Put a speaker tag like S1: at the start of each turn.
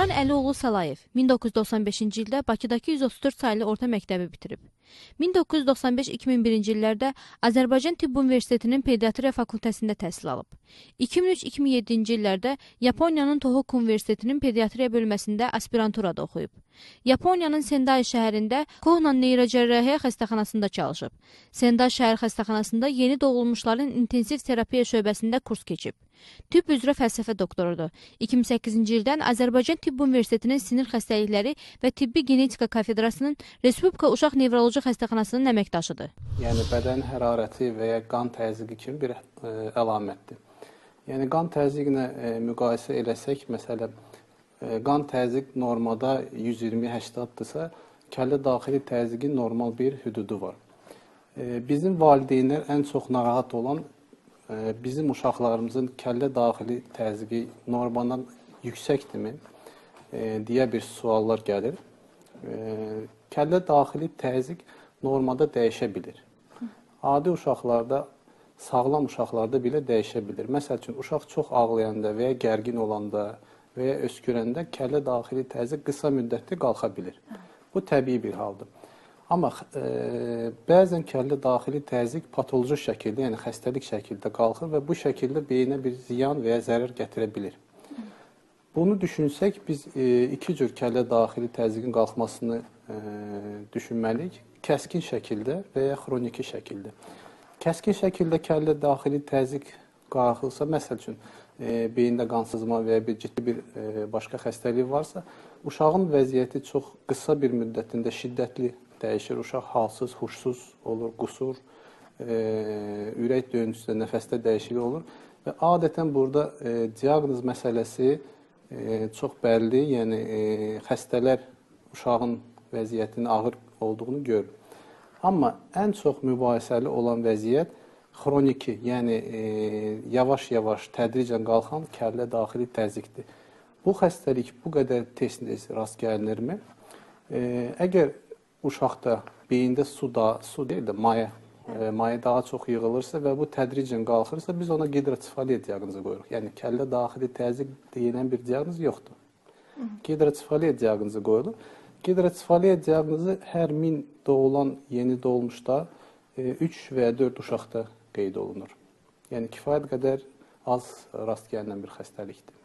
S1: Turan Əlioğlu Salayev 1995-ci ildə Bakıdakı 134 saylı orta məktəbi bitirib. 1995-2001-ci illərdə Azərbaycan Tibb Universitetinin Pediatriya fakültəsində təhsil alıb. 2003-2007-ci illərdə Yaponiyanın Tohoku Universitetinin Pediatriya bölməsində aspiranturada oxuyub. Yaponiyanın Sendai şəhərində Kohnan Neyrocərrahiyyə xəstəxanasında çalışıb. Sendai şəhər xəstəxanasında yeni doğulmuşların intensiv terapiya şöbəsində kurs keçib. Tibb üzrə fəlsəfə doktorudur. 2008-ci ildən Azərbaycan Tibb Universitetinin Sinir Xəstəlikləri və Tibbi Genetika Kafedrasının Respublika Uşaq Nevroloji Xəstəxanasının əməkdaşıdır.
S2: Yəni bədən hərarəti və ya qan təzyiqi kimi bir əlamətdir. Yəni qan təzyiqinə müqayisə eləsək, məsələn, qan təzyiq normada 120-80-dırsa, kəllə daxili təzyiqin normal bir hüdudu var. Bizim valideynlər ən çox narahat olan bizim uşaqlarımızın kəllə daxili təzyiqi normadan yüksəkdirmi deyə bir suallar gəlir. Kəllə daxili təzyiq normada dəyişə bilir. Adi uşaqlarda, sağlam uşaqlarda belə dəyişə bilir. Məsəl üçün, uşaq çox ağlayanda və ya gərgin olanda və ya öskürəndə kəllə daxili təzyiq qısa müddətli qalxa bilir. Bu təbii bir haldır. Amma bəzən kəllə daxili təzyiq patoloji şəkildə, yəni xəstəlik şəkildə qalxır və bu şəkildə beyinə bir ziyan və ya zərər gətirə bilir. Bunu düşünsək, biz iki cür kəllə daxili təzyiqin qalxmasını düşünməliyik. Kəskin şəkildə və ya xroniki şəkildə. Kəskin şəkildə kəllə daxili təzyiq qalxırsa, məsəl üçün, beyində qansızma və ya ciddi bir başqa xəstəlik varsa, uşağın vəziyyəti çox qısa bir müddətində şiddətli dəyişir. Uşaq halsız, huşsuz olur, qusur, ürək döyüntüsündə, nəfəsdə dəyişiklik olur və adətən burada diaqnoz məsələsi çox bəlli, yəni xəstələr uşağın vəziyyətinin ağır olduğunu görür. Amma ən çox mübahisəli olan vəziyyət xroniki, yəni yavaş-yavaş, tədricən qalxan kəllə daxili təzyiqdir. Bu xəstəlik bu qədər tez rast gəlinirmi? Əgər uşaqda beyində su deyil də maye daha çox yığılırsa və bu tədricən qalxırsa, biz ona gidrosefaliya diaqnozu qoyuruq. Yəni, kəllə daxili təzyiq deyilən bir diaqnoz yoxdur. Gidrosefaliya diaqnozu qoyulur. Gidrosefaliya diaqnozu hər 1000 doğulan yeni doğulmuşda 3 və ya 4 uşaqda qeyd olunur. Yəni, kifayət qədər az rast gəlinən bir xəstəlikdir.